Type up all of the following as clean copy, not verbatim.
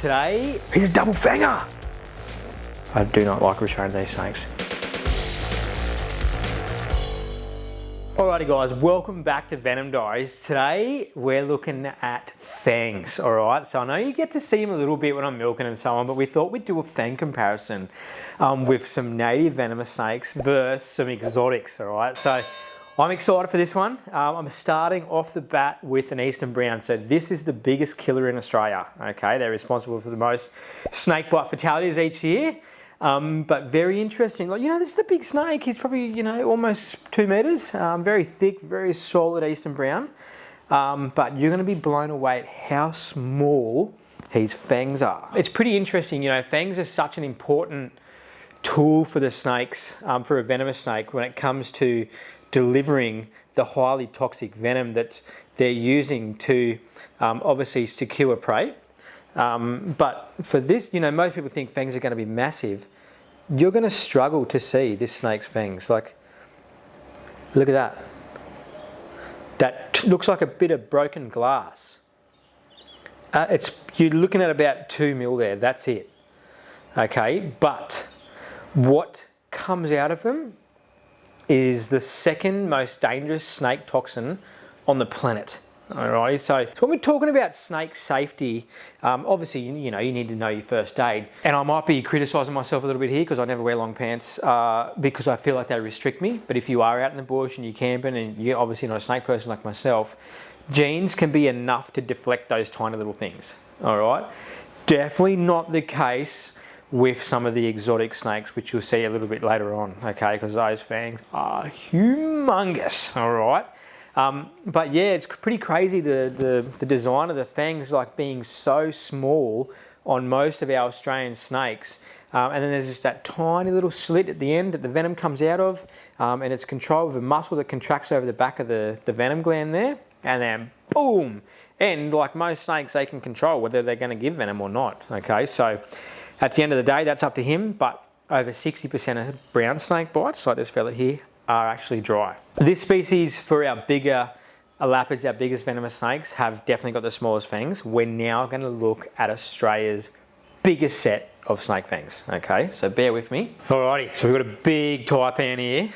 Today, he's a double fanger. I do not like restraining these snakes. Alrighty guys, welcome back to Venom Diaries. Today, we're looking at fangs, alright? So I know you get to see them a little bit when I'm milking and so on, but we thought we'd do a fang comparison with some native venomous snakes versus some exotics, alright? So I'm excited for this one. I'm starting off the bat with an Eastern Brown. So this is the biggest killer in Australia, okay? They're responsible for the most snake bite fatalities each year. But very interesting. Like, this is a big snake. He's probably, almost 2 meters. Very thick, very solid Eastern Brown. But you're going to be blown away at how small his fangs are. It's pretty interesting. Fangs are such an important tool for the snakes, for a venomous snake, when it comes to delivering the highly toxic venom that they're using to obviously secure prey. But for this, most people think fangs are going to be massive. You're going to struggle to see this snake's fangs. Like, look at that. That looks like a bit of broken glass. You're looking at about 2 mil there. That's it. Okay, but what comes out of them is the second most dangerous snake toxin on the planet. Alrighty, so when we're talking about snake safety, obviously you need to know your first aid. And I might be criticising myself a little bit here because I never wear long pants because I feel like they restrict me. But if you are out in the bush and you're camping and you're obviously not a snake person like myself, jeans can be enough to deflect those tiny little things. Alright, definitely not the case with some of the exotic snakes, which you'll see a little bit later on, okay, because those fangs are humongous, alright. But yeah, it's pretty crazy the design of the fangs, like being so small on most of our Australian snakes. And then there's just that tiny little slit at the end that the venom comes out of, and it's controlled with a muscle that contracts over the back of the venom gland there, and then boom! And like most snakes, they can control whether they're going to give venom or not, okay? So at the end of the day, that's up to him, but over 60% of brown snake bites, like this fella here, are actually dry. This species, for our bigger elapids, our biggest venomous snakes, have definitely got the smallest fangs. We're now going to look at Australia's biggest set of snake fangs, okay? So bear with me. Alrighty, so we've got a big taipan here.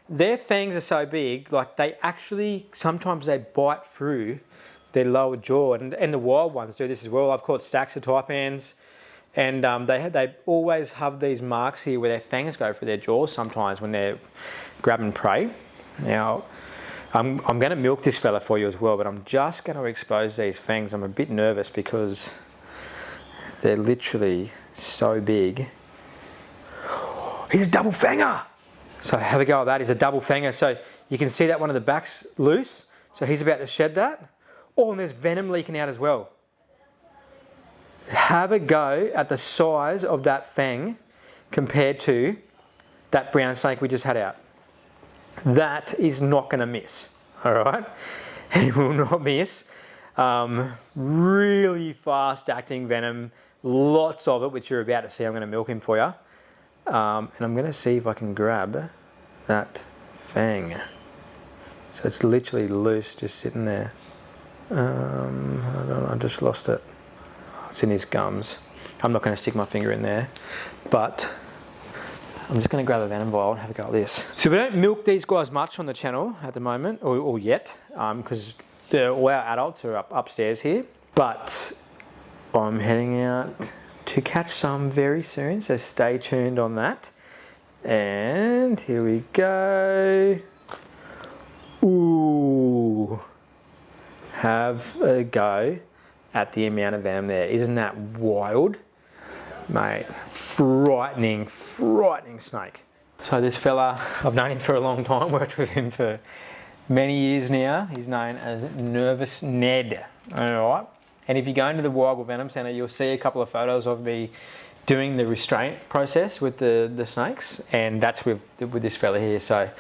Their fangs are so big, like sometimes they bite through their lower jaw, and the wild ones do this as well. I've caught stacks of taipans, and they always have these marks here where their fangs go through their jaws sometimes when they're grabbing prey. Now, I'm going to milk this fella for you as well, but I'm just going to expose these fangs. I'm a bit nervous because they're literally so big. He's a double fanger! So have a go at that. He's a double fanger. So you can see that one of the back's loose. So he's about to shed that. Oh, and there's venom leaking out as well. Have a go at the size of that fang compared to that brown snake we just had out. That is not going to miss, all right? He will not miss. Really fast acting venom, lots of it, which you're about to see. I'm going to milk him for you. And I'm going to see if I can grab that fang. So it's literally loose, just sitting there. I just lost it. It's in his gums. I'm not going to stick my finger in there, but I'm just going to grab a venom vial and have a go at this. So we don't milk these guys much on the channel at the moment, or yet, because all our adults are upstairs here. But I'm heading out to catch some very soon, so stay tuned on that. And here we go. Ooh, have a go at the amount of venom there. Isn't that wild? Mate, frightening snake. So this fella, I've known him for a long time, worked with him for many years now. He's known as Nervous Ned, alright? And if you go into the Wild Venom Centre, you'll see a couple of photos of me doing the restraint process with the snakes, and that's with this fella here. So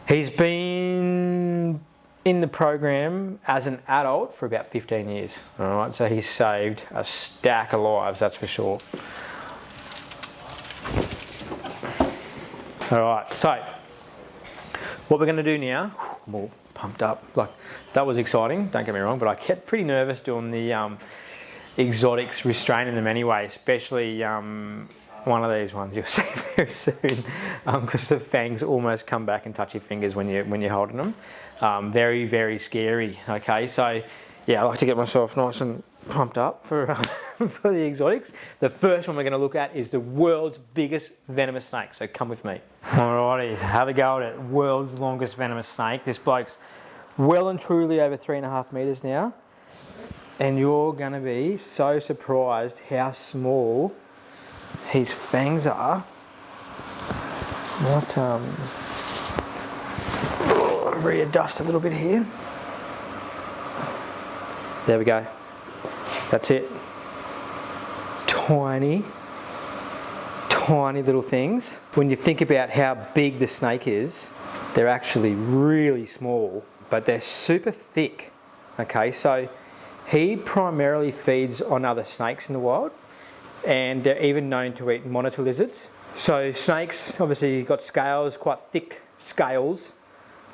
he's been in the program as an adult for about 15 years. All right, so he's saved a stack of lives, that's for sure. All right, so what we're going to do now, I'm all pumped up. Like, that was exciting, don't get me wrong, but I get pretty nervous doing the exotics restraining them anyway, especially one of these ones you'll see very soon, because the fangs almost come back and touch your fingers when you're holding them. Very, very scary. Okay, so yeah, I like to get myself nice and pumped up for for the exotics. The first one we're going to look at is the world's biggest venomous snake. So come with me. Alrighty, have a go at it. World's longest venomous snake. This bloke's well and truly over 3.5 meters now, and you're going to be so surprised how small his fangs are. What readjust a little bit here. There we go. That's it. Tiny, tiny little things. When you think about how big the snake is, they're actually really small, but they're super thick. Okay, so he primarily feeds on other snakes in the wild, and they're even known to eat monitor lizards. So snakes, obviously got scales, quite thick scales,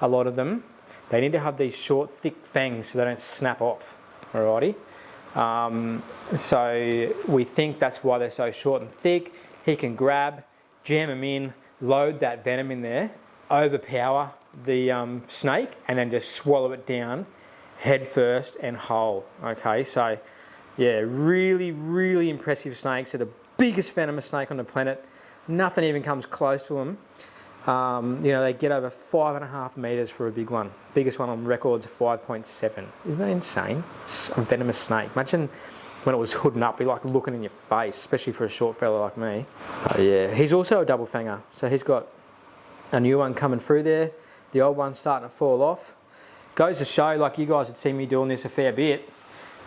a lot of them. They need to have these short, thick fangs so they don't snap off, alrighty? So we think that's why they're so short and thick. He can grab, jam them in, load that venom in there, overpower the snake, and then just swallow it down head first and whole. Okay, so yeah, really, really impressive snakes. They're the biggest venomous snake on the planet. Nothing even comes close to them. You know, they get over 5.5 meters for a big one. Biggest one on record's 5.7. Isn't that insane? It's a venomous snake. Imagine when it was hooding up, be like looking in your face, especially for a short fella like me. Yeah, he's also a double fanger. So he's got a new one coming through there. The old one's starting to fall off. Goes to show, like you guys had seen me doing this a fair bit,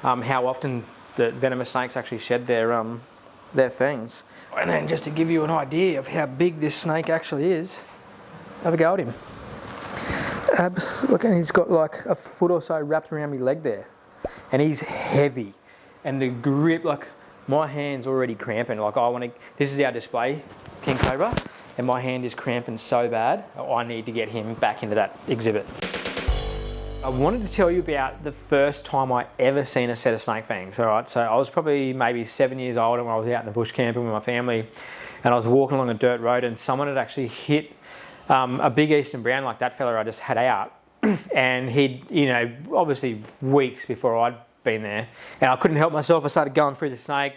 how often the venomous snakes actually shed their fangs. And then just to give you an idea of how big this snake actually is, have a go at him. Look, and he's got like a foot or so wrapped around my leg there. And he's heavy. And the grip, like my hand's already cramping. Like this is our display, King Cobra, and my hand is cramping so bad, I need to get him back into that exhibit. I wanted to tell you about the first time I ever seen a set of snake fangs. All right, so I was probably maybe 7 years old when I was out in the bush camping with my family, and I was walking along a dirt road, and someone had actually hit a big eastern brown like that fella I just had out, and he'd, you know, obviously weeks before I'd been there, and I couldn't help myself. I started going through the snake,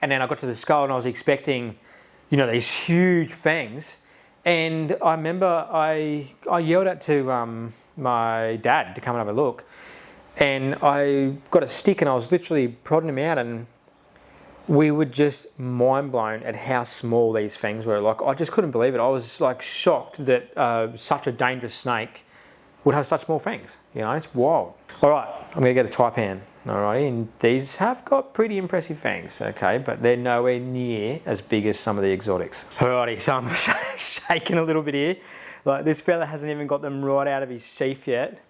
and then I got to the skull, and I was expecting, you know, these huge fangs, and I remember I yelled out to my dad to come and have a look, and I got a stick and I was literally prodding him out, and we were just mind blown at how small these fangs were. Like, I just couldn't believe it. I was like shocked that such a dangerous snake would have such small fangs. You know, it's wild. All right, I'm gonna get a taipan. Alrighty, and these have got pretty impressive fangs, okay, but they're nowhere near as big as some of the exotics. Alrighty, so I'm shaking a little bit here. Like, this fella hasn't even got them right out of his sheath yet.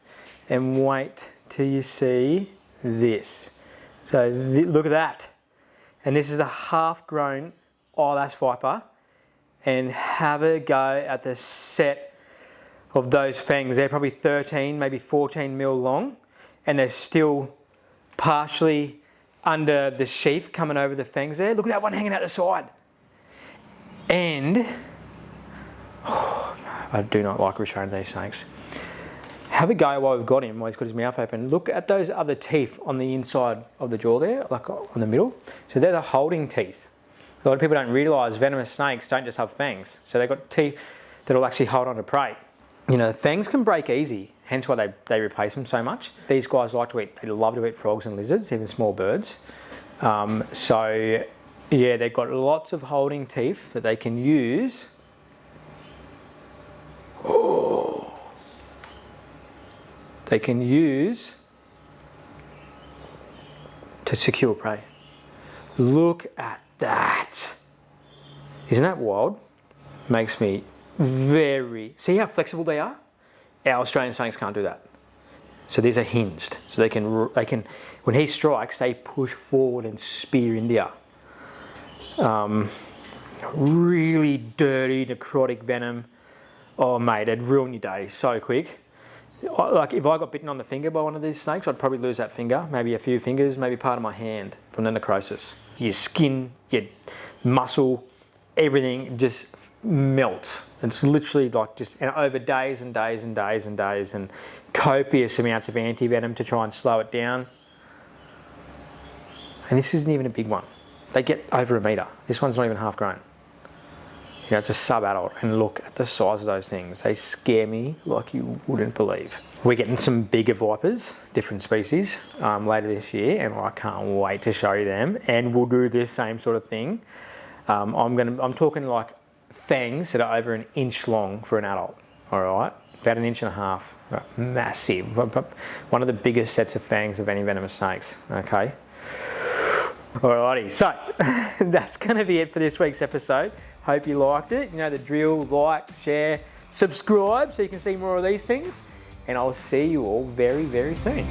And wait till you see this. So look at that. And this is a half-grown eyelash viper. And have a go at the set of those fangs. They're probably 13, maybe 14 mil long. And they're still partially under the sheath coming over the fangs there. Look at that one hanging out the side. And I do not like restraining these snakes. Have a go while we've got him, while he's got his mouth open. Look at those other teeth on the inside of the jaw there, like on the middle. So they're the holding teeth. A lot of people don't realise venomous snakes don't just have fangs. So they've got teeth that will actually hold on to prey. You know, fangs can break easy, hence why they replace them so much. These guys like to eat, they love to eat frogs and lizards, even small birds. So yeah, they've got lots of holding teeth that they can use. They can use to secure prey. Look at that. Isn't that wild? Makes me very... See how flexible they are? Our Australian snakes can't do that. So these are hinged. So they can when he strikes, they push forward and spear into you. Really dirty, necrotic venom. Oh mate, it'd ruin your day so quick. Like, if I got bitten on the finger by one of these snakes, I'd probably lose that finger, maybe a few fingers, maybe part of my hand from the necrosis. Your skin, your muscle, everything just melts. It's literally like just, and over days and days and days and days, and copious amounts of anti-venom to try and slow it down. And this isn't even a big one. They get over a metre. This one's not even half grown. You know, it's a sub-adult, and look at the size of those things. They scare me like you wouldn't believe. We're getting some bigger vipers, different species, later this year, and I can't wait to show you them. And we'll do this same sort of thing. I'm talking like fangs that are over an inch long for an adult. All right, about an inch and a half, massive. One of the biggest sets of fangs of any venomous snakes. Okay. Alrighty, so that's going to be it for this week's episode. Hope you liked it. You know the drill, like, share, subscribe so you can see more of these things. And I'll see you all very, very soon.